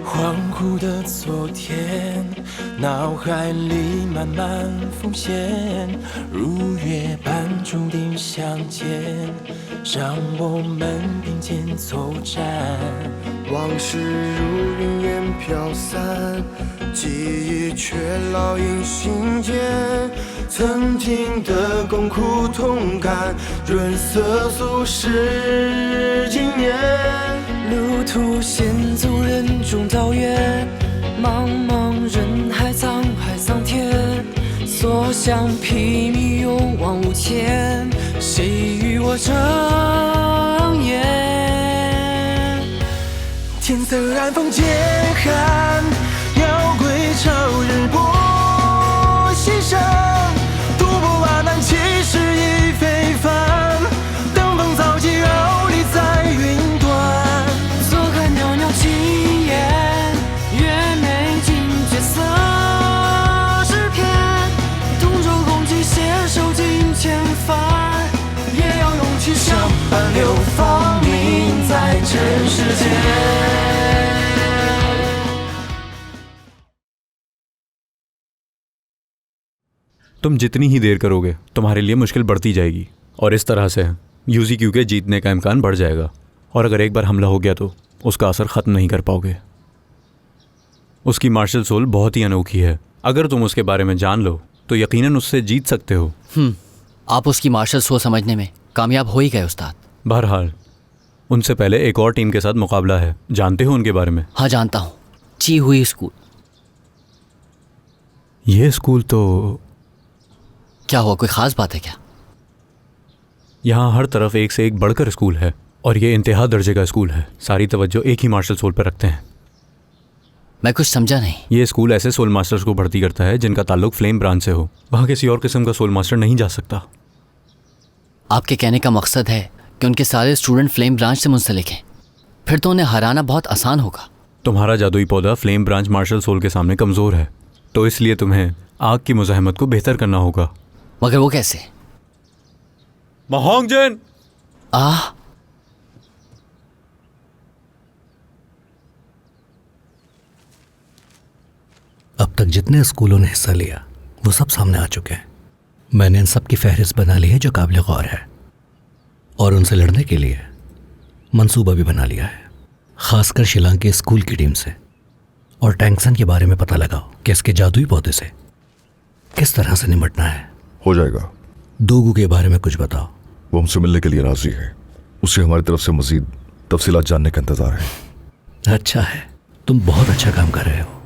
恍惚的昨天，脑海里慢慢浮现，如约般注定相见，让我们并肩作战。往事如云烟飘散，记忆却烙印心间。曾经的共苦同甘，润色俗世经年。路途险阻人中道远，茫茫人海沧海桑田，所向披靡勇往无前，谁与我争妍？天色暗风渐寒，鸟归巢日不西山，独步瓦难气势已非凡，登峰造极傲立在云端，坐看袅袅青烟，月眉尽绝色诗篇，同舟共济携手尽千帆，也要勇气相伴流芳名在尘世间。तुम जितनी ही देर करोगे तुम्हारे लिए मुश्किल बढ़ती जाएगी और इस तरह से यूजीक्यू के जीतने का इम्कान बढ़ जाएगा। और अगर एक बार हमला हो गया तो उसका असर ख़त्म नहीं कर पाओगे। उसकी मार्शल सोल बहुत ही अनोखी है। अगर तुम उसके बारे में जान लो तो यकीनन उससे जीत सकते हो। आप उसकी मार्शल सोल समझने में कामयाब हो ही गए उस्ताद। बहरहाल उनसे पहले एक और टीम के साथ मुकाबला है। जानते हो उनके बारे में? हाँ जानता हूँ, ची हुई स्कूल। ये स्कूल तो क्या हुआ, कोई ख़ास बात है क्या? यहाँ हर तरफ एक से एक बढ़कर स्कूल है और ये इंतहा दर्जे का स्कूल है। सारी तवज्जो एक ही मार्शल सोल पर रखते हैं। मैं कुछ समझा नहीं। ये स्कूल ऐसे सोल मास्टर्स को भर्ती करता है जिनका ताल्लुक फ्लेम ब्रांच से हो। वहाँ किसी और किस्म का सोल मास्टर नहीं जा सकता। आपके कहने का मकसद है कि उनके सारे स्टूडेंट फ्लेम ब्रांच से मुंसलिक हैं। फिर तो उन्हें हराना बहुत आसान होगा। तुम्हारा जादुई पौधा फ्लेम ब्रांच मार्शल सोल के सामने कमज़ोर है, तो इसलिए तुम्हें आग की मुज़ाहमत को बेहतर करना होगा। मगर वो कैसे? महांगजन! अब तक जितने स्कूलों ने हिस्सा लिया वो सब सामने आ चुके हैं। मैंने इन सब की फहरिस्त बना ली है जो काबिल गौर है, और उनसे लड़ने के लिए मंसूबा भी बना लिया है, खासकर शिलांग के स्कूल की टीम से। और टैंक्सन के बारे में पता लगाओ कि इसके जादुई पौधे से किस तरह से निपटना है। हो जाएगा। दोगू के बारे में कुछ बताओ। वो हमसे मिलने के लिए राजी है। उसे हमारी तरफ से मजीद तफसीलात जानने का इंतजार है। अच्छा है, तुम बहुत अच्छा काम कर रहे हो।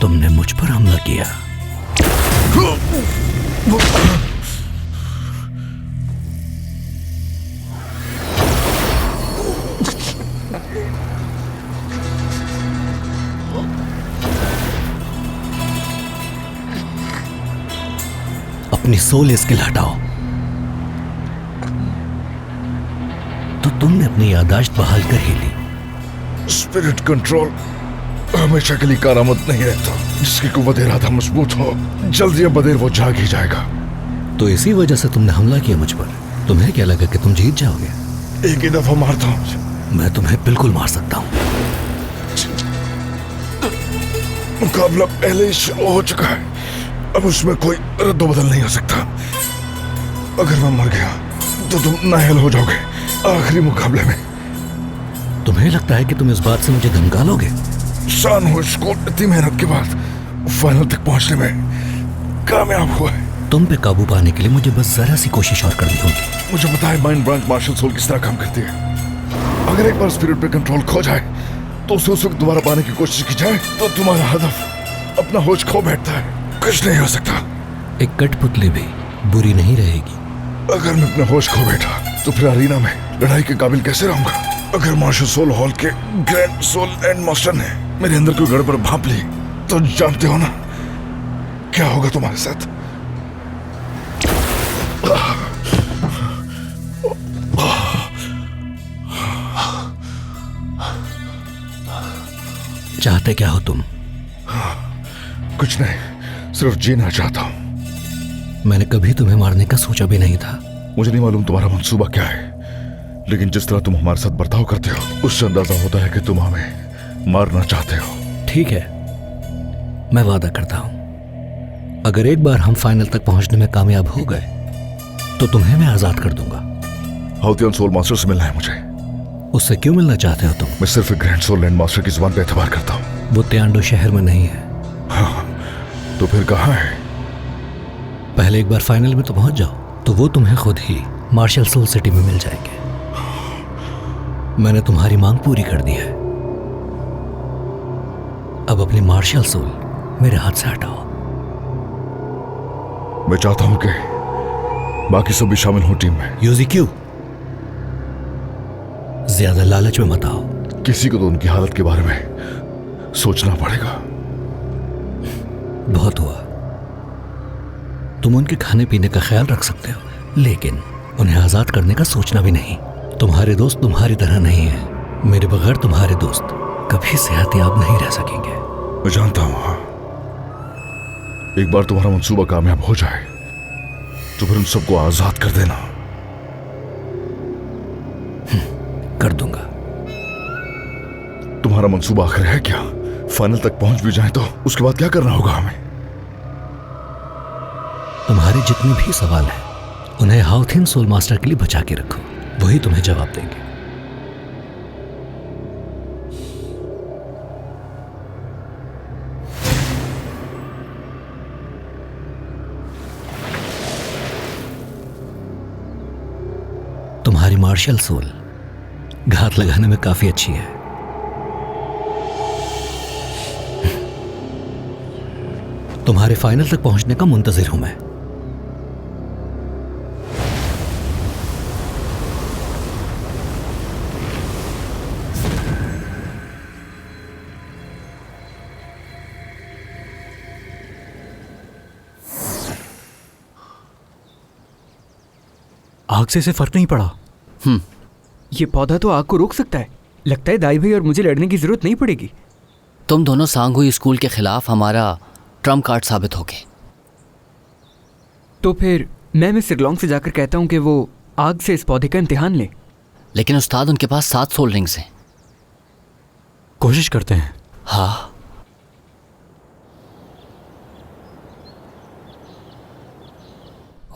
तुमने मुझ पर हमला किया। अपनी सोल स्किल हटाओ। तो तुमने अपनी याददाश्त बहाल कर ही ली। स्पिरिट कंट्रोल हमेशा के लिए कारामद नहीं रहता। जिसकी कुव्वत इरादा मजबूत हो, जल्दी या बदेर वो जाग ही जाएगा। तो इसी वजह से तुमने हमला किया मुझ पर। तुम्हें क्या लगा कि तुम जीत जाओगे? एक ही दफा मारता हूँ। मैं तुम्हें बिल्कुल मार सकता हूँ। मुकाबला पहले ही शुरू हो चुका है, अब उसमें कोई रद्द बदल नहीं हो सकता। अगर मैं मर गया तो तुम नाअहल हो जाओगे आखिरी मुकाबले में। तुम्हें लगता है कि तुम इस बात से मुझे धमका लोगे? शान हो स्कूल इतनी मेहनत के बाद फाइनल तक पहुंचने में कामयाब हुआ है। तुम पे काबू पाने के लिए मुझे बस जरा सी कोशिश और करनी होगी। मुझे पता है माइंड ब्रांच मार्शल सोल किस तरह काम करती है। अगर एक बार स्पिरिट पे कंट्रोल खो जाए तो उसे उस वक्त दोबारा पाने की कोशिश की जाए तो तुम्हारा हदफ अपना होश खो बैठता है। कुछ नहीं हो सकता। एक कठपुतली भी बुरी नहीं रहेगी। अगर मैं अपना होश खो बैठा तो फिर अरीना में लड़ाई के काबिल कैसे रहूंगा? अगर मार्शल सोल हॉल के ग्रैंड सोल एंड मास्टर ने मेरे अंदर कोई गड़बड़ भांप ली तो जानते हो ना क्या होगा तुम्हारे साथ। चाहते क्या हो तुम? कुछ नहीं, सिर्फ जीना चाहता हूं। मैंने कभी तुम्हें मारने का सोचा भी नहीं था। मुझे नहीं मालूम तुम्हारा मंसूबा क्या है, लेकिन जिस तरह तुम हमारे साथ बर्ताव करते हो उससे अंदाजा होता है कि तुम हमें मारना चाहते हो। ठीक है, मैं वादा करता हूं, अगर एक बार हम फाइनल तक पहुंचने में कामयाब हो गए तो तुम्हें मैं आजाद कर दूंगा। हाउतियन सोल मास्टर से मिलना है मुझे। उससे क्यों मिलना चाहते हो तुम? मैं सिर्फ एक ग्रैंड सोल लैंड मास्टर की जुबान पे एतबार करता हूँ। वो त्यांडो शहर में नहीं है। हाँ, तो फिर कहाँ है? पहले एक बार फाइनल में तो पहुंच जाओ, तो वो तुम्हें खुद ही मार्शल सोल सिटी में मिल जाएंगे। मैंने तुम्हारी मांग पूरी कर दी है। अब अपनी मार्शल सोल मेरे हाथ से हटाओ। मैं चाहता हूं कि बाकी सब भी शामिल हो टीम में। यूजी क्यों? ज्यादा लालच में मत आओ। किसी को तो उनकी हालत के बारे में सोचना पड़ेगा। बहुत हुआ। तुम उनके खाने पीने का ख्याल रख सकते हो, लेकिन उन्हें आजाद करने का सोचना भी नहीं। तुम्हारे दोस्त तुम्हारी तरह नहीं है। मेरे बगैर तुम्हारे दोस्त कभी सेहतियाब नहीं रह सकेंगे। मैं जानता हूं। हाँ, एक बार तुम्हारा मंसूबा कामयाब हो जाए तो फिर उन सबको आजाद कर देना। कर दूंगा। तुम्हारा मंसूबा आखिर है क्या? फाइनल तक पहुंच भी जाए तो उसके बाद क्या करना होगा हमें? तुम्हारे जितने भी सवाल हैं उन्हें हाउथियन सोल मास्टर के लिए बचा के रखो, वही तुम्हें जवाब देंगे। तुम्हारी मार्शल सोल घात लगाने में काफी अच्छी है। तुम्हारे फाइनल तक पहुंचने का मुंतजिर हूं मैं। आग से इसे फर्क नहीं पड़ा। ये पौधा तो आग को रोक सकता है। लगता है दाई भाई और मुझे लड़ने की जरूरत नहीं पड़ेगी। तुम दोनों सांगुई स्कूल के खिलाफ हमारा ट्रम्प कार्ड साबित होगे। तो फिर मैं मिस्टर लॉन्ग से जाकर कहता हूँ कि वो आग से इस पौधे का इम्तिहान ले। लेकिन उस्ताद, उनके पास 7 सोल रिंग्स हैं। कोशिश करते हैं। हाँ,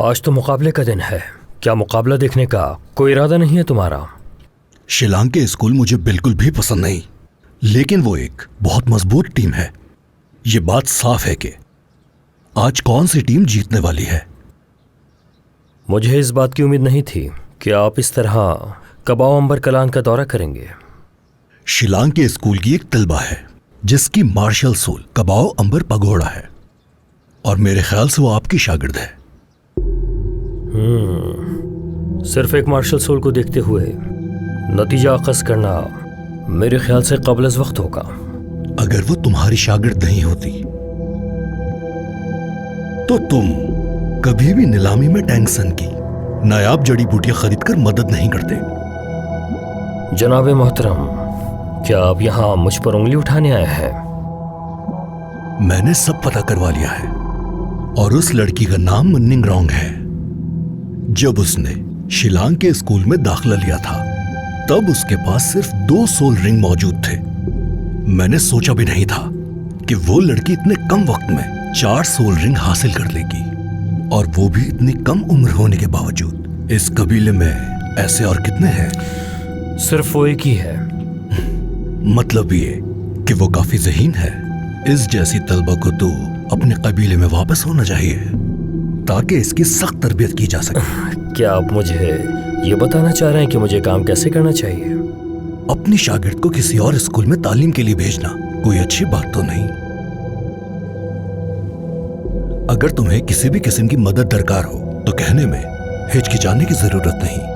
आज तो मुकाबले का दिन है। क्या मुकाबला देखने का कोई इरादा नहीं है तुम्हारा? शिलांग के स्कूल मुझे बिल्कुल भी पसंद नहीं, लेकिन वो एक बहुत मजबूत टीम है। ये बात साफ है कि आज कौन सी टीम जीतने वाली है। मुझे इस बात की उम्मीद नहीं थी कि आप इस तरह कबाओ अंबर कलान का दौरा करेंगे। शिलांग के स्कूल की एक तलबा है जिसकी मार्शल सोल कबाओ अंबर पगोड़ा है, और मेरे ख्याल से वो आपकी शागिर्द है। सिर्फ एक मार्शल सोल को देखते हुए नतीजा अखज़ करना मेरे ख्याल से क़ब्ल अज़ वक्त होगा। अगर वो तुम्हारी शागिर्द नहीं होती तो तुम कभी भी नीलामी में टैंगसन की नायाब जड़ी बूटियां खरीदकर मदद नहीं करते। जनाब मोहतरम, क्या आप यहाँ मुझ पर उंगली उठाने आए हैं? मैंने सब पता करवा लिया है, और उस लड़की का नाम मन्निंग रॉन्ग है। जब उसने शिलांग के स्कूल में दाखिला लिया था तब उसके पास सिर्फ 2 सोल रिंग मौजूद थे। मैंने सोचा भी नहीं था कि वो लड़की इतने कम वक्त में 4 सोल रिंग हासिल कर लेगी, और वो भी इतनी कम उम्र होने के बावजूद। इस कबीले में ऐसे और कितने हैं? सिर्फ वो एक ही है। मतलब ये कि वो काफी ज़हीन है। इस जैसी तलबा को तो अपने कबीले में वापस होना चाहिए ताकि इसकी सख्त तरबियत की जा सके। क्या आप मुझे ये बताना चाह रहे हैं कि मुझे काम कैसे करना चाहिए? अपनी शागिर्द को किसी और स्कूल में तालीम के लिए भेजना कोई अच्छी बात तो नहीं। अगर तुम्हें किसी भी किस्म की मदद दरकार हो तो कहने में हिचकिचाने की जरूरत नहीं।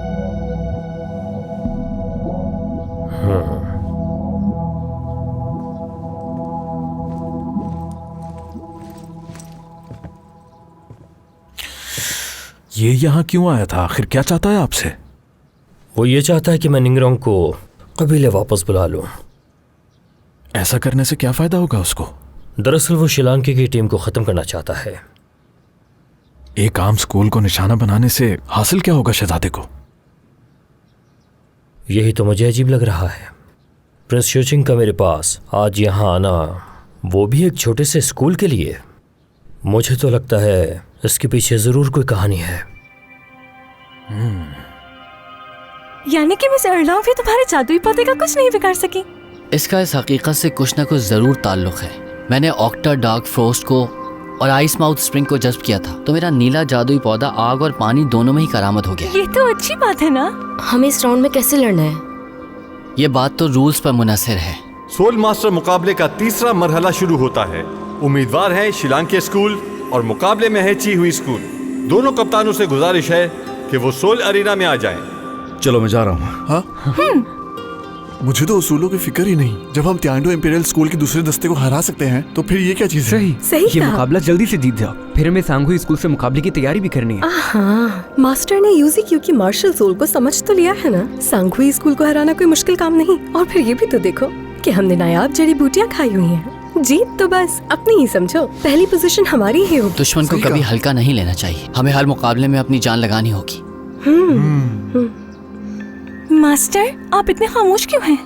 ये यहाँ क्यों आया था? आखिर क्या चाहता है आपसे? वो ये चाहता है कि मैं निंगरोंग को कबीले वापस बुला लूं। ऐसा करने से क्या फायदा होगा उसको? दरअसल वो शिलांग की टीम को ख़त्म करना चाहता है। एक आम स्कूल को निशाना बनाने से हासिल क्या होगा शहजादे को? यही तो मुझे अजीब लग रहा है। प्रिंस शोचिंग का मेरे पास आज यहाँ आना, वो भी एक छोटे से स्कूल के लिए। मुझे तो लगता है इसके पीछे जरूर कोई कहानी है। यानी कि मिस अर्लाव भी तुम्हारे जादुई पौधे का कुछ नहीं बिगाड़ सकी। इसका इस हकीकत से कुछ ना कुछ ज़रूर ताल्लुक़ है। मैंने ऑक्टा डार्क फ्रोस्ट को और आइस माउथ स्प्रिंग को जज़्ब किया था, तो मेरा नीला जादुई पौधा आग और पानी दोनों में ही करामत हो गया। ये तो अच्छी बात है ना। हमें इस राउंड में कैसे लड़ना है? ये बात तो रूल्स पर मुनहसर है। सोल मास्टर मुकाबले का तीसरा मरहला शुरू होता है। उम्मीदवार हैं शिलांग के स्कूल और मुकाबले में है ची हुई स्कूल। दोनों कप्तानों से गुजारिश है कि वो सोल अरीना में आ जाएं। चलो मैं जा रहा हूँ। हाँ? मुझे तो उसूलों की फिक्र ही नहीं। जब हम त्यान्डो इंपीरियल स्कूल के दूसरे दस्ते को हरा सकते हैं तो फिर ये क्या चीज है? सही ये मुकाबला जल्दी से जीत जाओ, फिर हमें सांगुई स्कूल से मुकाबले की तैयारी भी करनी है। हाँ, मास्टर ने यूजी क्यू की मार्शल सोल को समझ तो लिया है ना। सांगुई स्कूल को हराना कोई मुश्किल काम नहीं। और फिर ये भी तो देखो कि हमने नायाब जड़ी बूटियाँ खाई हुई हैं। जीत तो बस अपनी ही समझो, पहली पोजीशन हमारी ही होगी। दुश्मन को कभी हल्का नहीं लेना चाहिए। हमें हर मुकाबले में अपनी जान लगानी होगी। मास्टर, आप इतने खामोश क्यों हैं?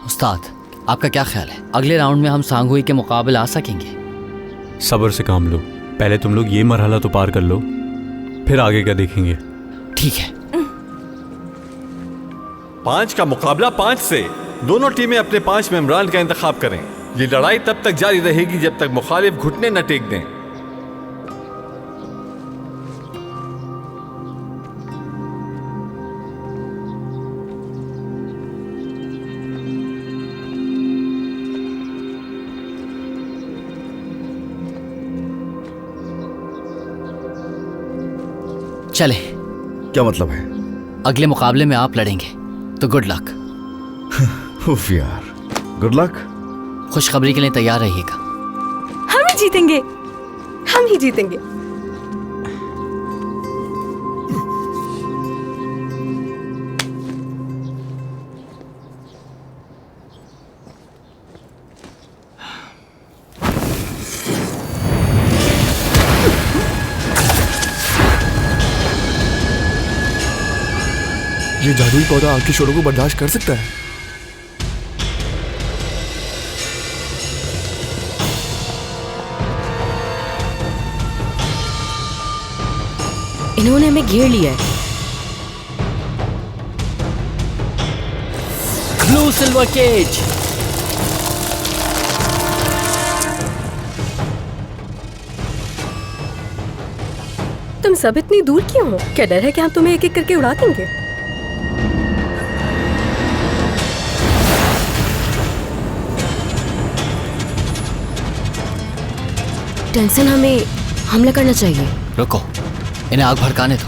उस्ताद, आपका क्या ख्याल है, अगले राउंड में हम सांगुई के मुकाबले आ सकेंगे? सब्र से काम लो। पहले तुम लोग ये मरहला तो पार कर लो, फिर आगे का देखेंगे। ठीक है। 5 का मुकाबला 5 से। दोनों टीमें अपने 5 मेंबरान का इंतखाब करें। ये लड़ाई तब तक जारी रहेगी जब तक मुखालिफ घुटने न टेक दें। चले। क्या मतलब है? अगले मुकाबले में आप लड़ेंगे, तो गुड लक। उफ यार, गुड लक। खुशखबरी के लिए तैयार रहिएगा। हम ही जीतेंगे, हम ही जीतेंगे। ये जादुई पौधा आग के शोरों को बर्दाश्त कर सकता है? इन्होंने हमें घेर लिया है। Blue silver cage. तुम सब इतनी दूर क्यों हो? क्या डर है कि हम तुम्हें एक एक करके उड़ा देंगे? टेंशन, हमें हमला करना चाहिए। रुको, इन्हें आग भड़काने दो।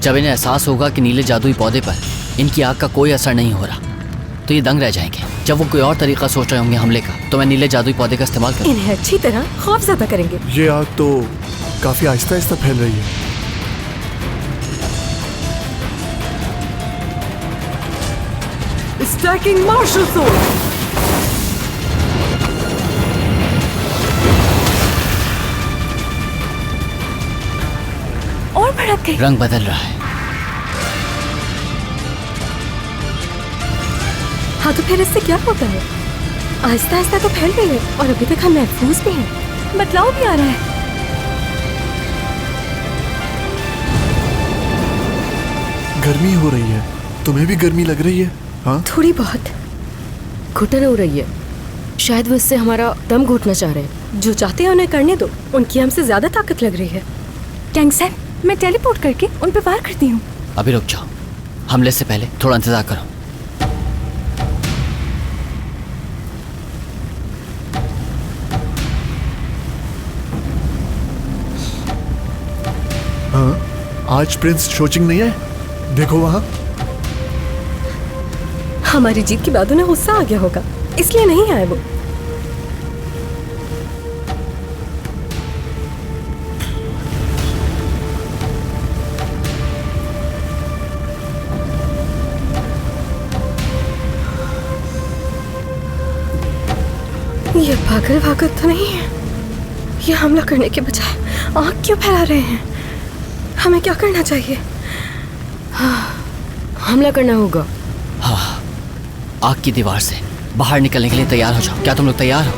जब इन्हें एहसास होगा कि नीले जादुई पौधे पर इनकी आग का कोई असर नहीं हो रहा, तो ये दंग रह जाएंगे। जब वो कोई और तरीका सोच रहे होंगे हमले का, तो मैं नीले जादुई पौधे का इस्तेमाल करूंगा। इन्हें अच्छी तरह खौफजदा करेंगे। ये आग तो काफी आहिस्ता आहिस्ता फैल रही है। Striking martial soul. और भड़क गई। रंग बदल रहा है। हाँ, तो फिर इससे क्या होता है? आहिस्ता आहिस्ता तो फैल रही है और अभी तक हम महफूज भी हैं। बदलाव भी आ रहा है। गर्मी हो रही है। तुम्हें भी गर्मी लग रही है? हाँ, थोड़ी बहुत। घुटन हो रही है। शायद वो इससे हमारा दम घुटना चाह रहे हैं। जो चाहते हैं उन्हें करने दो। उनकी हमसे ज्यादा ताकत लग रही है। टैंक्सन, मैं टेलीपोर्ट करके उन पे वार करती हूँ। अभी रुक जाओ, हमले से पहले थोड़ा इंतजार करो। हाँ, आज प्रिंस शोचिंग नहीं है। देखो वहाँ। हमारी जीत के बाद उन्हें गुस्सा आ गया होगा, इसलिए नहीं आए वो। ये पागल भागत तो नहीं है? ये हमला करने के बजाय आग क्यों फैला रहे हैं? हमें क्या करना चाहिए? हमला करना होगा। हाँ, आग की दीवार से बाहर निकलने के लिए तैयार हो जाओ। क्या तुम लोग तैयार हो?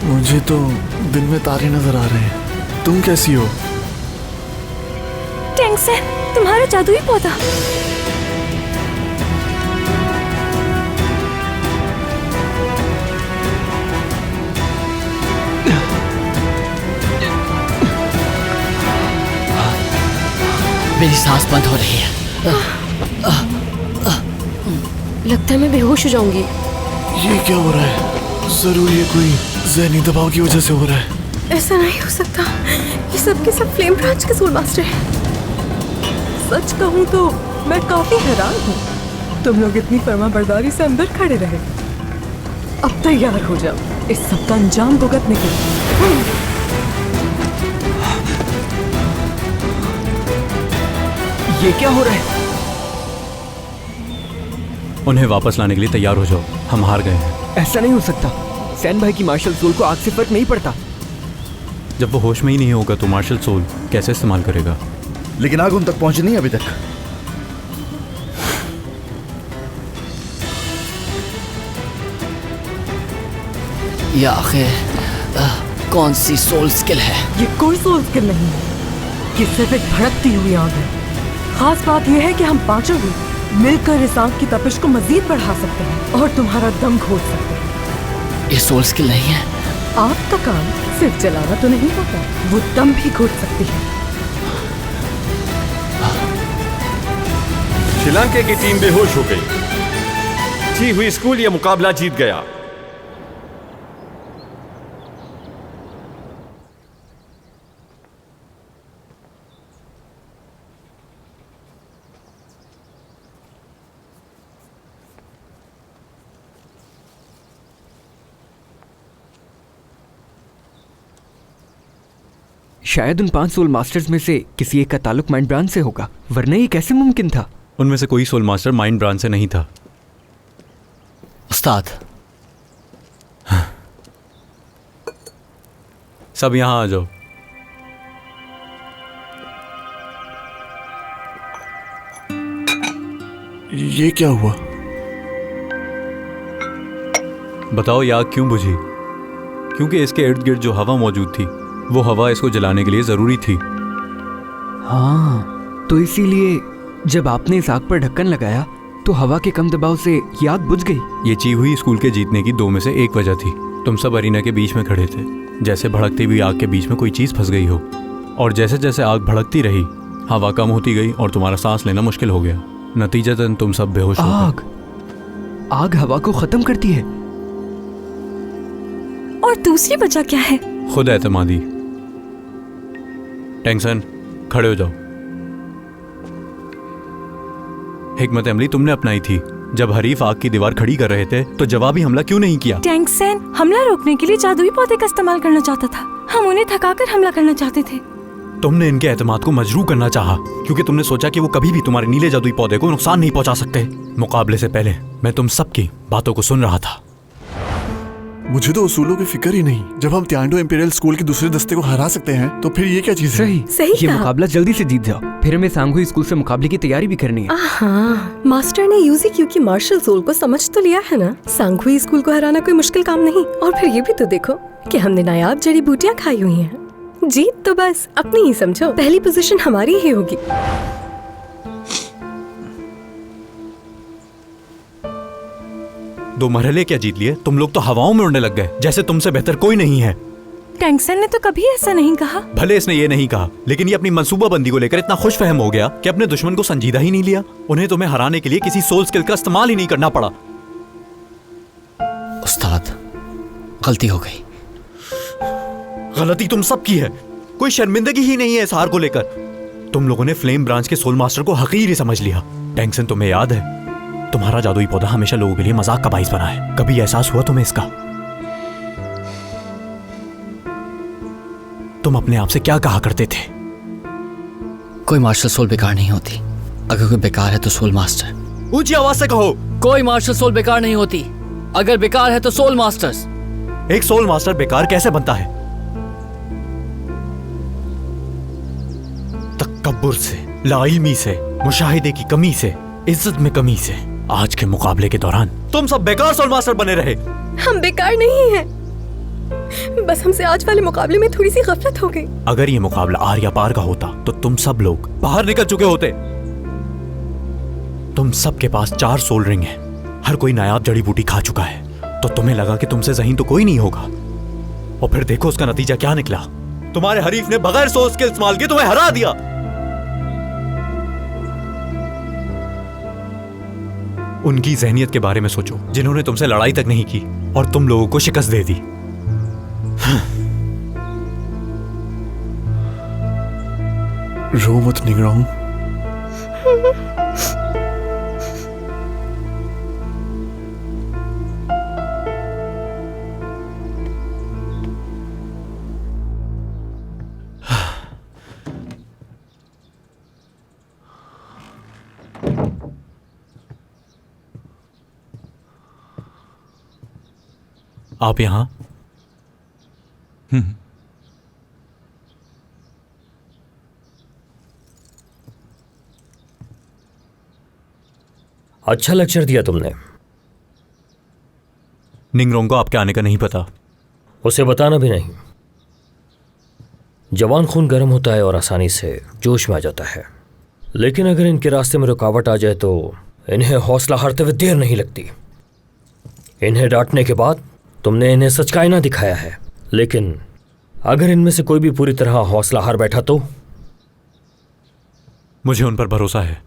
मुझे तो दिन में तारे नजर आ रहे हैं। तुम कैसी हो? टैंक्सन, तुम्हारा जादुई पौधा। मेरी सांस बंद हो रही है। लगता है मैं बेहोश हो जाऊंगी। ये क्या हो रहा है? जरूर ये कोई ज़हनी दबाव की वजह से हो रहा है। ऐसा नहीं हो सकता। ये सब के सब फ्लेम ब्रांच के सोल मास्टर हैं। सच कहूँ तो मैं काफी हैरान हूँ। तुम लोग इतनी फर्माबरदारी से अंदर खड़े रहे। अब तैयार हो जाओ इस सब का अंजाम भुगतने के लिए। ये क्या हो रहा है? उन्हें वापस लाने के लिए तैयार हो जाओ। हम हार गए हैं। ऐसा नहीं हो सकता। सैन भाई की मार्शल सोल को आग से फर्क नहीं पड़ता। जब वो होश में ही नहीं होगा तो मार्शल सोल कैसे इस्तेमाल करेगा? लेकिन आग उन तक पहुंची नहीं अभी तक। ये आखिर कौन सी सोल स्किल है? ये कोई सोल स्किल नहीं है। ये सिर्फ एक भड़कती हुई आग है। खास बात यह है कि हम पांचों भी मिलकर इस आग की तपिश को मजीद बढ़ा सकते हैं और तुम्हारा दम घोट सकते हैं। ये सोल स्किल नहीं है। आग का काम सिर्फ जलाना तो नहीं होता, वो दम भी घोट सकती है। श्रीलंका की टीम बेहोश हो गई। जी हुई स्कूल यह मुकाबला जीत गया। शायद उन 5 सोल मास्टर्स में से किसी एक का ताल्लुक माइंड ब्रांच से होगा, वरना ये कैसे मुमकिन था? उनमें से कोई सोल मास्टर माइंड ब्रांच से नहीं था। उस्ताद, सब यहाँ आ जाओ। ये क्या हुआ? बताओ ये आग क्यों बुझी? क्योंकि इसके इर्द गिर्द जो हवा मौजूद थी वो हवा इसको जलाने के लिए जरूरी थी। हाँ, तो इसीलिए जब आपने इस आग पर ढक्कन लगाया तो हवा के कम दबाव से ये आग बुझ गई। ये ची हुई स्कूल के जीतने की 2 में से एक वजह थी। तुम सब अरीना के बीच में खड़े थे, जैसे भड़कती हुई आग के बीच में कोई चीज फंस गई हो। और जैसे जैसे आग भड़कती रही हवा कम होती गई और तुम्हारा सांस लेना मुश्किल हो गया। नतीजतन तुम सब बेहोश हो गए। आग हवा को खत्म करती है। और दूसरी वजह क्या है? खुद एतमादी। टैंक्सन, खड़े हो जाओ। हिकमत अमली तुमने अपनाई थी। जब हरीफ आग की दीवार खड़ी कर रहे थे तो जवाबी हमला क्यों नहीं किया? टैंक्सन हमला रोकने के लिए जादुई पौधे का इस्तेमाल करना चाहता था। हम उन्हें थकाकर हमला करना चाहते थे। तुमने इनके एतमाद को मजरूह करना चाहा क्योंकि तुमने सोचा कि वो कभी भी तुम्हारे नीले जादुई पौधे को नुकसान नहीं पहुंचा सकते। मुकाबले से पहले मैं तुम सबकी बातों को सुन रहा था। मुझे तो उसूलों की फिक्र ही नहीं। जब हम त्यान्डो इंपीरियल स्कूल के दूसरे दस्ते को हरा सकते हैं तो फिर ये क्या चीज है? सही ये मुकाबला जल्दी से जीत जाओ, फिर हमें सांगुई स्कूल से मुकाबले की तैयारी भी करनी है। हाँ, मास्टर ने यूज़ीक्यू की मार्शल सोल को समझ तो लिया है ना। सांगुई स्कूल को हराना कोई मुश्किल काम नहीं। और फिर ये भी तो देखो कि हमने नायाब जड़ी बूटियाँ खाई हुई हैं। जीत तो बस अपनी ही समझो। पहली पोजीशन हमारी ही होगी। 2 मरहले क्या जीत लिए? तुम लोग तो हवाओं में उड़ने लग गए, जैसे तुमसे बेहतर कोई नहीं है। टैंक्सन ने तो कभी ऐसा नहीं कहा। भले इसने ये नहीं कहा, लेकिन ये अपनी मंसूबाबंदी को लेकर इतना खुश फहम हो गया कि अपने दुश्मन को संजीदा ही नहीं लिया। उन्हें तुम्हें हराने के लिए किसी सोल स्किल का इस्तेमाल ही नहीं करना पड़ा। उस्ताद, गलती हो गई। गलती तुम सबकी है। कोई शर्मिंदगी ही नहीं है इस हार को लेकर। तुम लोगों ने फ्लेम ब्रांच के सोल मास्टर को हकीर ही समझ लिया। टैंक्सन, तुम्हें याद है तुम्हारा जादुई पौधा हमेशा लोगों के लिए मजाक का बाइस बना है। कभी एहसास हुआ तुम्हें इसका? तुम अपने आप से क्या कहा करते थे? कोई मार्शल सोल बेकार नहीं होती। अगर कोई बेकार है तो सोल मास्टर। ऊंची आवाज से कहो। कोई मार्शल सोल बेकार नहीं होती। अगर बेकार है तो सोल मास्टर्स। एक सोल मास्टर बेकार कैसे बनता है? तकब्बुर से, लाइल्मी से, मुशाहिदे की कमी से, इज्जत में कमी से आज के मुकाबले के दौरान तुम सब बेकार सोल मास्टर बने रहे। हम बेकार नहीं हैं, बस हमसे आज वाले मुकाबले में थोड़ी सी गफलत हो गई। अगर ये मुकाबला आर या पार का होता तो तुम सब लोग बाहर निकल चुके होते। तुम सब के पास 4 सोल रिंग है, हर कोई नायाब जड़ी बूटी खा चुका है, तो तुम्हें लगा कि तुमसे ज़हीन तो कोई नहीं होगा, और फिर देखो उसका नतीजा क्या निकला। तुम्हारे हरीफ ने बगैर सोल स्किल इस्तेमाल किए तुम्हें हरा दिया। उनकी जहनियत के बारे में सोचो जिन्होंने तुमसे लड़ाई तक नहीं की और तुम लोगों को शिकस्त दे दी। रो मत निगरान। आप यहां? अच्छा लेक्चर दिया तुमने। निंगरोंग को आपके आने का नहीं पता। उसे बताना भी नहीं। जवान खून गर्म होता है और आसानी से जोश में आ जाता है, लेकिन अगर इनके रास्ते में रुकावट आ जाए तो इन्हें हौसला हारते हुए देर नहीं लगती। इन्हें डांटने के बाद तुमने इन्हें सच का आईना दिखाया है, लेकिन अगर इनमें से कोई भी पूरी तरह हौसला हार बैठा तो? मुझे उन पर भरोसा है।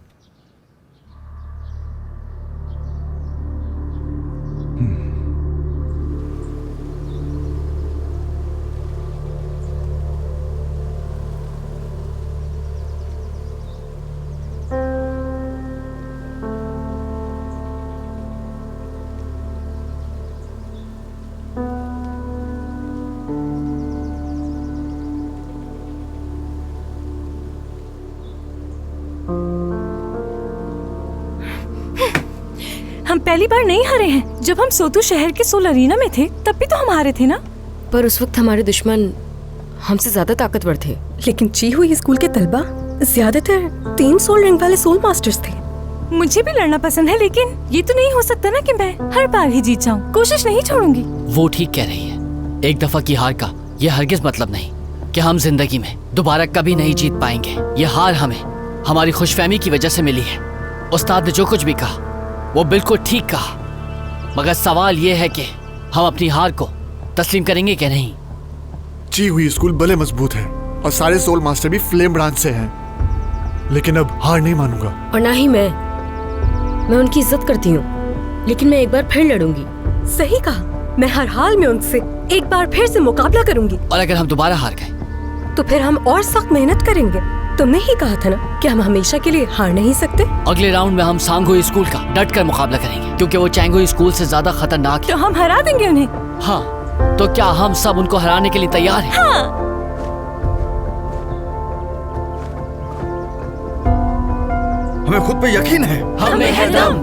हम पहली बार नहीं हारे हैं। जब हम सोतू शहर के सोल अरीना में थे तब भी तो हम हारे थे ना। पर उस वक्त हमारे दुश्मन हमसे ज्यादा ताकतवर थे। लेकिन ची हुई स्कूल के तलबा ज्यादातर 3 सोल रिंग वाले सोल मास्टर्स थे। मुझे भी लड़ना पसंद है, लेकिन ये तो नहीं हो सकता ना कि मैं हर बार ही जीत जाऊं। कोशिश नहीं छोड़ूंगी। वो ठीक कह रही है। एक दफा की हार का ये हरगिज मतलब नहीं कि हम जिंदगी में दोबारा कभी नहीं जीत पाएंगे। ये हार हमें हमारी खुशफहमी की वजह से मिली है। उस्ताद ने जो कुछ भी कहा वो बिल्कुल ठीक कहा, मगर सवाल ये है कि हम अपनी हार को तस्लीम करेंगे कि नहीं। ची हुई स्कूल भले मजबूत है और सारे सोल मास्टर भी फ्लेम ब्रांच से हैं, लेकिन अब हार नहीं मानूंगा। और ना ही मैं उनकी इज्जत करती हूँ, लेकिन मैं एक बार फिर लड़ूंगी। सही कहा, मैं हर हाल में उनसे एक बार फिर से मुकाबला करूंगी। और अगर हम दोबारा हार गए तो फिर हम और सख्त मेहनत करेंगे। तुमने ही कहा था ना कि हम हमेशा के लिए हार नहीं सकते। अगले राउंड में हम सांगोई स्कूल का डट कर मुकाबला करेंगे, क्योंकि वो चैंगोई स्कूल से ज्यादा खतरनाक है। तो हम हरा देंगे उन्हें। हाँ, तो क्या हम सब उनको हराने के लिए तैयार हैं? हाँ। हमें खुद पे यकीन है। हमें है दम।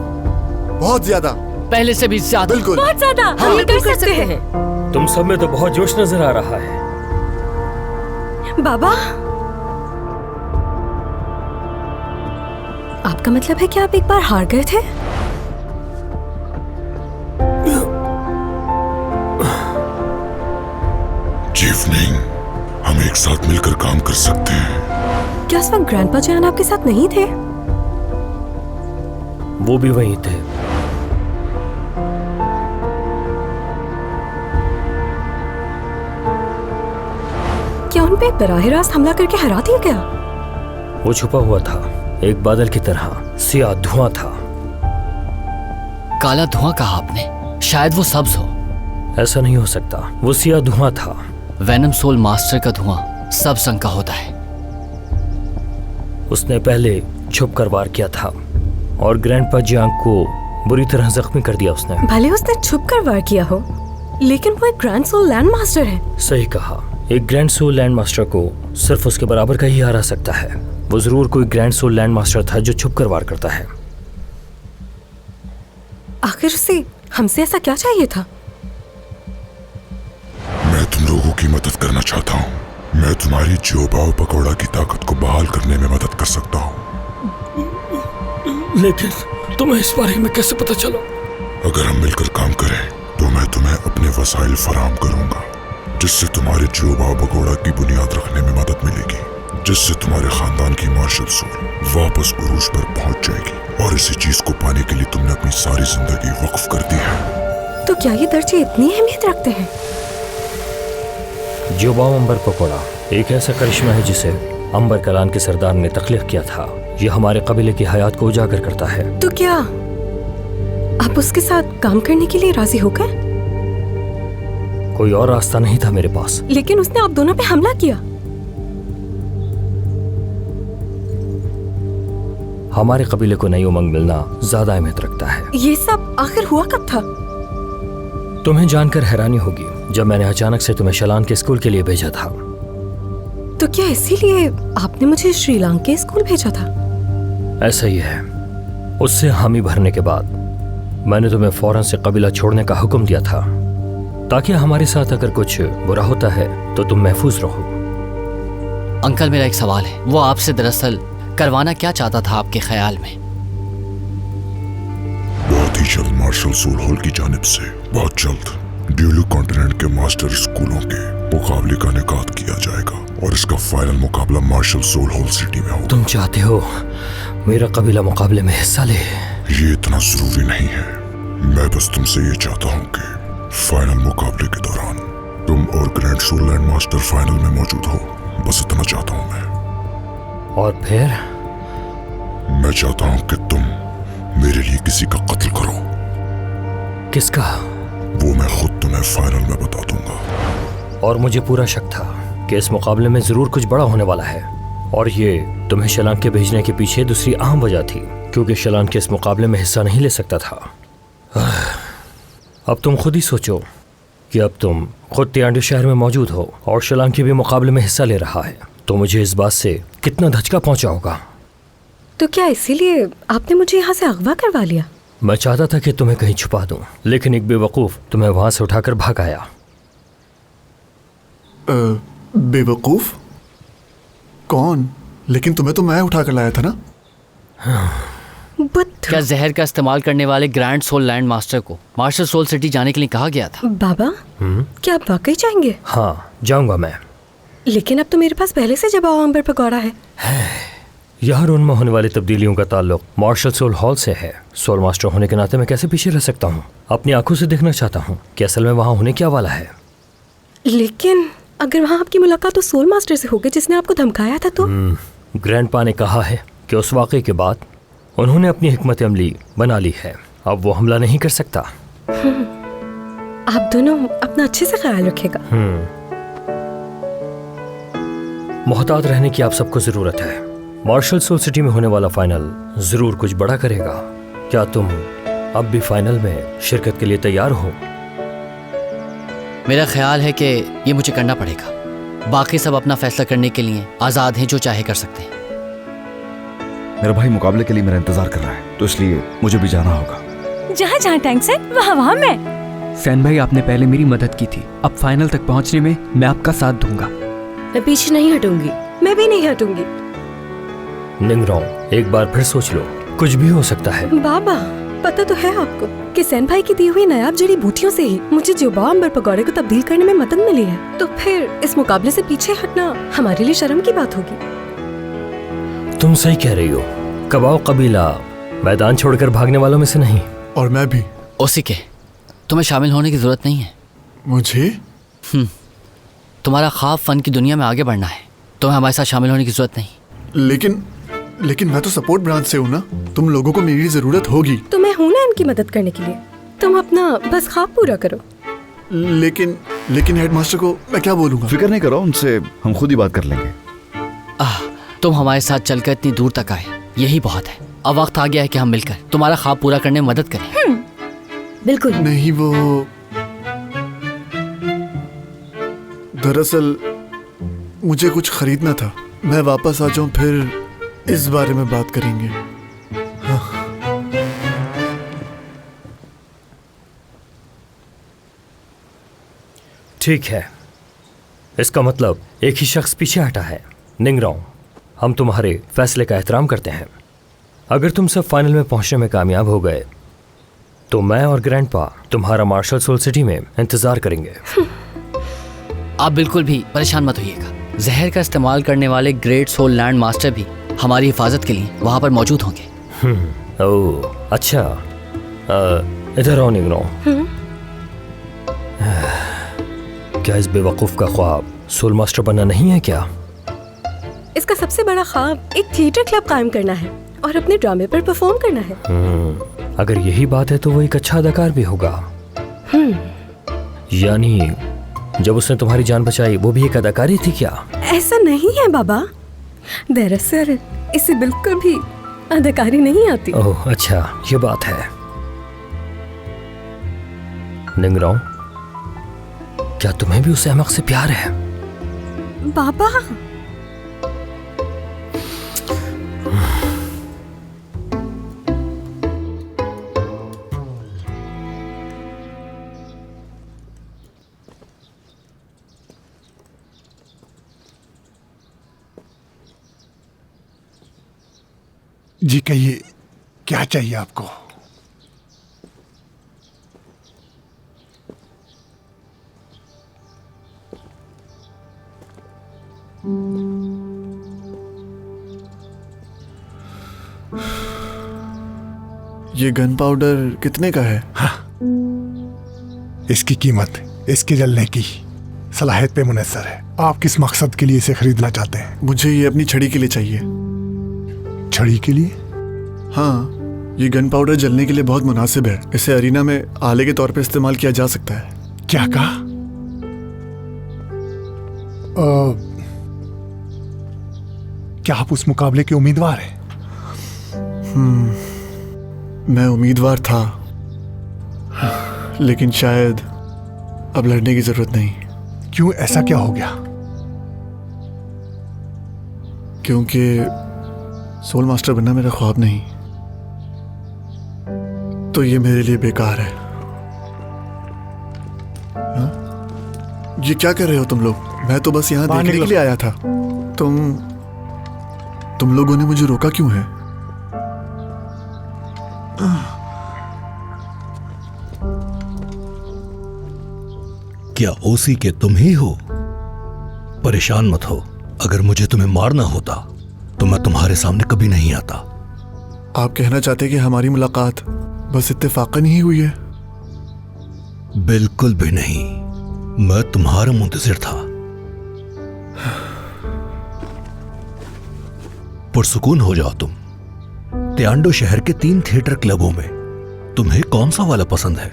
बहुत ज्यादा। पहले से भी ज्यादा। बिल्कुल। बहुत ज्यादा। हम ये कर सकते हैं। तुम सब में तो बहुत जोश नजर आ रहा है। बाबा, आपका मतलब है कि आप एक बार हार गए थे? चीफ निंग, हम एक साथ मिलकर काम कर सकते हैं। क्या उस वक्त ग्रैंडपा जान आपके साथ नहीं थे? वो भी वहीं थे। क्या उन पे बराह रास्त हमला करके हरा दिया गया? वो छुपा हुआ था, एक बादल की तरह सियाह धुआं था। काला धुआं कहा आपने? शायद वो सब्ज हो। ऐसा नहीं हो सकता, वो सियाह धुआं था। वेनम सोल मास्टर का धुआं सब्ज रंग का होता है। उसने पहले छुप कर वार किया था और ग्रैंडपा जियांग को बुरी तरह जख्मी कर दिया उसने। भले उसने छुप कर वार किया हो, लेकिन वो एक ग्रैंड सोल लैंड मास्टर है। सही कहा, एक ग्रैंड सोल लैंड मास्टर को सिर्फ उसके बराबर का ही हरा सकता है। वो जरूर कोई ग्रैंड सोल लैंड मास्टर था जो छुप कर वार करता है। आखिर उसे हमसे ऐसा क्या चाहिए था? मैं तुम लोगों की मदद करना चाहता हूँ। मैं तुम्हारी जोबाव पकौड़ा की ताकत को बहाल करने में मदद कर सकता हूँ। लेकिन तुम्हें इस बारे में कैसे पता चला? अगर हम मिलकर काम करें तो मैं तुम्हें अपने वसाइल फराहम करूंगा, जिससे तुम्हारे जोबाव पकौड़ा की बुनियाद रखने में मदद मिलेगी, जिससे तुम्हारे खानदान की मार्शल सोल वापस उरूज पर पहुंच जाएगी। और इसी चीज को पाने के लिए तुमने अपनी सारी जिंदगी वक्फ कर दी है। तो क्या ये दर्जे इतनी अहमियत रखते हैं? जोबाव अंबर पकौड़ा एक ऐसा करिश्मा है जिसे अंबर कलान के सरदार ने तख्लीक किया था। ये हमारे कबीले की हयात को उजागर करता है। तो क्या आप उसके साथ काम करने के लिए राजी हो गए? कोई और रास्ता नहीं था मेरे पास। लेकिन उसने आप दोनों पे हमला किया। हमारे कबीले को नई उमंग मिलना ज्यादा अहमियत रखता है। ये सब आखिर हुआ कब था? तुम्हें जानकर हैरानी होगी जब मैंने अचानक से तुम्हें शलान के स्कूल के लिए भेजा था। तो क्या इसीलिए आपने मुझे श्रीलंका स्कूल भेजा था? ऐसा ही है। उससे हामी भरने के बाद मैंने तुम्हें फौरन से कबीला छोड़ने का हुक्म दिया था, ताकि हमारे साथ अगर कुछ बुरा होता है तो तुम महफूज रहो। अंकल, मेरा एक सवाल है। वो आपसे दरअसल करवाना क्या चाहता था आपके ख्याल में? बहुत ही जल्द मार्शल सोल हॉल की जानिब से बहुत जल्द ड्यूलू कॉन्टिनेंट के मास्टर स्कूलों के मुकाबले का इनेकाद किया जाएगा और इसका फाइनल मुकाबला मार्शल सोल हॉल सिटी में होगा। तुम चाहते हो मेरा कबीला मुकाबले में हिस्सा ले? ये इतना जरूरी नहीं है। मैं बस तुमसे ये चाहता हूँ कि फाइनल मुकाबले के दौरान तुम और grand soul land master final में मौजूद हो। बस इतना चाहता हूँ मैं। और फिर? मैं चाहता हूँ कि तुम मेरे लिए किसी का कत्ल करो। किसका? वो मैं खुद तुम्हें फाइनल में बता दूंगा। और मुझे पूरा शक था कि इस मुकाबले में जरूर कुछ बड़ा होने वाला है, और ये तुम्हें शलान के भेजने के पीछे दूसरी अहम वजह थी, क्योंकि शलान के इस मुकाबले में हिस्सा नहीं ले सकता था। अब तुम खुद ही सोचो कि अब तुम खुद तियांडू शहर में मौजूद हो और शलान के भी मुकाबले में हिस्सा ले रहा है, तो मुझे इस बात से कितना धचका पहुंचा होगा। तो क्या इसीलिए आपने मुझे यहाँ से अगवा करवा लिया? मैं चाहता था कि तुम्हें कहीं छुपा दूं, लेकिन एक बेवकूफ तुम्हें वहां से उठाकर भाग आया। बेवकूफ? कौन? लेकिन तुम्हें तो मैं उठा कर लाया था ना। क्या जहर का इस्तेमाल करने वाले ग्रैंड सोल लैंड मास्टर को मार्शल सोल सिटी जाने के लिए कहा गया था? बाबा, क्या आप वाकई जाएंगे? हाँ, जाऊंगा मैं। लेकिन अब तो मेरे पास पहले से जब अंबर पकौड़ा है। यहाँ उनमें होने वाली तब्दीलियों का ताल्लुक मार्शल सोल हॉल से है। सोल मास्टर होने के नाते मैं कैसे पीछे रह सकता हूँ? अपनी आंखों से देखना चाहता हूँ कि असल में वहाँ होने क्या वाला है। लेकिन अगर वहाँ आपकी मुलाकात तो सोल मास्टर से होगी जिसने आपको धमकाया था तो? ग्रैंडपा ने कहा है कि उस वाक़े के बाद उन्होंने अपनी हिकमत अमली बना ली है। अब वो हमला नहीं कर सकता। आप दोनों अपना अच्छे से ख्याल रखिएगा। मोहतात रहने की आप सबको जरूरत है। मार्शल सोल सिटी में होने वाला फाइनल जरूर कुछ बड़ा करेगा। क्या तुम अब भी फाइनल में शिरकत के लिए तैयार हो? मेरा ख्याल है कि ये मुझे करना पड़ेगा। बाकी सब अपना फैसला करने के लिए आज़ाद हैं, जो चाहे कर सकते हैं। मेरा भाई मुकाबले के लिए मेरा इंतजार कर रहा है, तो इसलिए मुझे भी जाना होगा। जहाँ जहाँ टैंक से वहाँ मैं। सैन भाई, आपने पहले मेरी मदद की थी, अब फाइनल तक पहुँचने में मैं आपका साथ दूंगा। मैं पीछे नहीं हटूंगी। मैं भी नहीं हटूंगी। निंगरोंग, एक बार फिर सोच लो, कुछ भी हो सकता है। बाबा, पता तो है आपको कि सैन भाई की दी हुई नायाब जड़ी बूटियों से ही मुझे जोबाव अंबर पकौड़े को तब्दील करने में मदद मिली है। तो फिर इस मुकाबले से पीछे हटना हमारे लिए शर्म की बात होगी। तुम सही कह रही हो। कबाओ कबीला मैदान छोड़कर भागने वालों में से नहीं। और मैं भी। ओसिके, तुम्हें शामिल होने की जरूरत नहीं है। मुझे? तुम्हारा ख्वाब फन की दुनिया में आगे बढ़ना है, तुम्हें हमारे साथ शामिल होने की जरूरत नहीं। लेकिन मैं तो सपोर्ट ब्रांच से हूँ ना। तुम लोगों को मेरी जरूरत होगी। तो मैं हूँ ना इनकी मदद करने के लिए। तुम अपना बस ख्वाब पूरा करो। लेकिन हेडमास्टर को मैं क्या बोलूँगा? फिक्र नहीं करो, उनसे हम खुद ही बात कर लेंगे। तुम हमारे साथ चलकर इतनी दूर तक आए, यही बहुत है। अब वक्त आ गया है कि हम मिलकर तुम्हारा ख्वाब पूरा करने में मदद करें। बिल्कुल नहीं। वो दरअसल मुझे कुछ खरीदना था। मैं वापस आ जाऊं फिर इस बारे में बात करेंगे। ठीक है, इसका मतलब एक ही शख्स पीछे हटा है। निंगराओ, हम तुम्हारे फैसले का एहतराम करते हैं। अगर तुम सब फाइनल में पहुंचने में कामयाब हो गए तो मैं और ग्रैंडपा तुम्हारा मार्शल सोल सिटी में इंतजार करेंगे। आप बिल्कुल भी परेशान मत होइएगा। जहर का इस्तेमाल करने वाले ग्रेट सोल लैंड मास्टर भी हमारी हिफाजत के लिए वहाँ पर मौजूद होंगे। ओह अच्छा, इधर आओ निगराओ। क्या इस बेवकूफ़ का ख्वाब सोल मास्टर बनना नहीं है क्या? इसका सबसे बड़ा ख्वाब एक थिएटर क्लब कायम करना है और अपने ड्रामे पर परफॉर्म करना है। अगर यही बात है तो वो एक अच्छा अदाकार भी होगा। यानी जब उसने तुम्हारी जान बचाई वो भी एक अदाकारी थी क्या? ऐसा नहीं है बाबा, दरअसल इसे बिल्कुल भी अदाकारी नहीं आती। ओह अच्छा, ये बात है। निंगराओ, क्या तुम्हें भी उस अहमक से प्यार है? बाबा जी कहिए, क्या चाहिए आपको? ये गन पाउडर कितने का है? हाँ, इसकी कीमत इसके जलने की सलाहियत पे मुनहसर है। आप किस मकसद के लिए इसे खरीदना चाहते हैं? मुझे ये अपनी छड़ी के लिए चाहिए। छड़ी के लिए? हाँ, ये गन पाउडर जलने के लिए बहुत मुनासिब है। इसे अरीना में आले के तौर पे इस्तेमाल किया जा सकता है। क्या कहा? क्या आप उस मुकाबले के उम्मीदवार हैं? मैं उम्मीदवार था, लेकिन शायद अब लड़ने की जरूरत नहीं। क्यों, ऐसा क्या हो गया? क्योंकि सोल मास्टर बनना मेरा ख्वाब नहीं, तो ये मेरे लिए बेकार है। हा? ये क्या कर रहे हो तुम लोग? मैं तो बस यहाँ देखने के लिए आया था। तुम लोगों ने मुझे रोका क्यों है? क्या ओसी के तुम ही हो? परेशान मत हो। अगर मुझे तुम्हें मारना होता तो मैं तुम्हारे सामने कभी नहीं आता। आप कहना चाहते कि हमारी मुलाकात बस इत्तेफाकन ही हुई है? बिल्कुल भी नहीं, मैं तुम्हारा मुंतजिर था। पुरसुकून हो जाओ तुम। त्यान्डो शहर के 3 थिएटर क्लबों में तुम्हें कौन सा वाला पसंद है?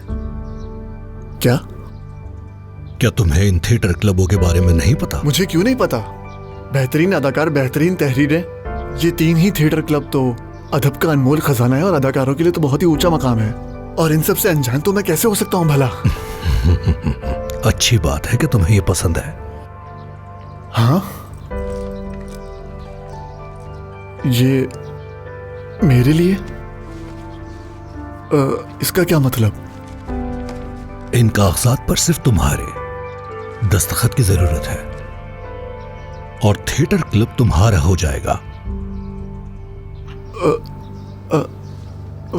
क्या तुम्हें इन थिएटर क्लबों के बारे में नहीं पता? मुझे क्यों नहीं पता? बेहतरीन अदाकार, बेहतरीन तहरीरें, ये 3 ही थिएटर क्लब तो अदब का अनमोल खजाना है और अदाकारों के लिए तो बहुत ही ऊंचा मकाम है। और इन सब से अनजान तो मैं कैसे हो सकता हूं भला? अच्छी बात है कि तुम्हें ये पसंद है। हाँ, ये मेरे लिए? इसका क्या मतलब? इन कागजात पर सिर्फ तुम्हारे दस्तखत की जरूरत है और थिएटर क्लब तुम्हारा हो जाएगा।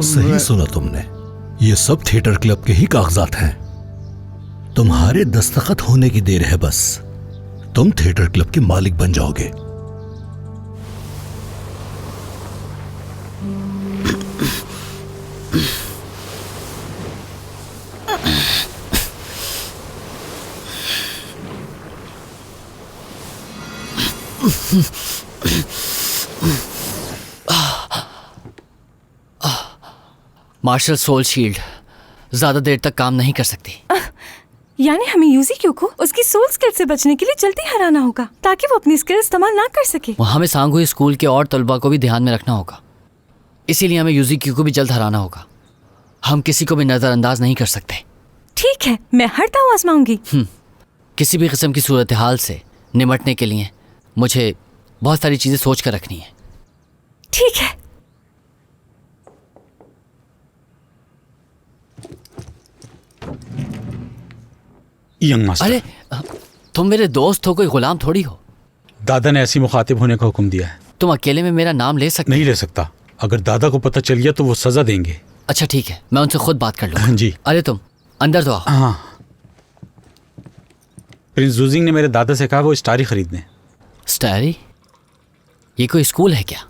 सही सुना तुमने, ये सब थिएटर क्लब के ही कागजात हैं। तुम्हारे दस्तखत होने की देर है, बस तुम थिएटर क्लब के मालिक बन जाओगे। मार्शल सोल शील्ड ज्यादा देर तक काम नहीं कर सकती। यानी हमें यूज़ीक्यू को उसकी सोल स्किल से बचने के लिए जल्दी हराना होगा ताकि वो अपनी स्किल इस्तेमाल ना कर सके। हमें सांगुई स्कूल के और तलबा को भी ध्यान में रखना होगा, इसीलिए हमें यूज़ीक्यू को भी जल्द हराना होगा। हम किसी को भी नजरअंदाज नहीं कर सकते। ठीक है, मैं हर दांव आजमाऊंगी। किसी भी किस्म की सूरत हाल से निमटने के लिए मुझे बहुत सारी चीजें सोच कर रखनी है। ठीक है। यंग मास्टर, अरे तुम मेरे दोस्त हो, कोई गुलाम थोड़ी हो। दादा ने ऐसी मुखातिब होने का हुक्म दिया है। तुम अकेले में मेरा नाम ले सकते? नहीं ले सकता। अगर दादा को पता चल गया तो वो सजा देंगे। अच्छा ठीक है, मैं उनसे खुद बात कर लूंगा। जी। अरे तुम अंदर तो आओ। हाँ, प्रिंस जूजिंग ने मेरे दादा से कहा वो स्टारी खरीदने। स्टारी? ये कोई स्कूल है क्या?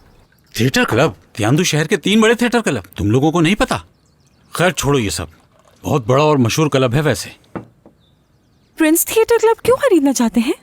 Theatre club? तियांदू शहर के 3 बड़े थिएटर क्लब, तुम लोगों को नहीं पता? खैर छोड़ो ये सब, बहुत बड़ा और मशहूर क्लब है वैसे। प्रिंस थिएटर क्लब क्यों खरीदना चाहते हैं?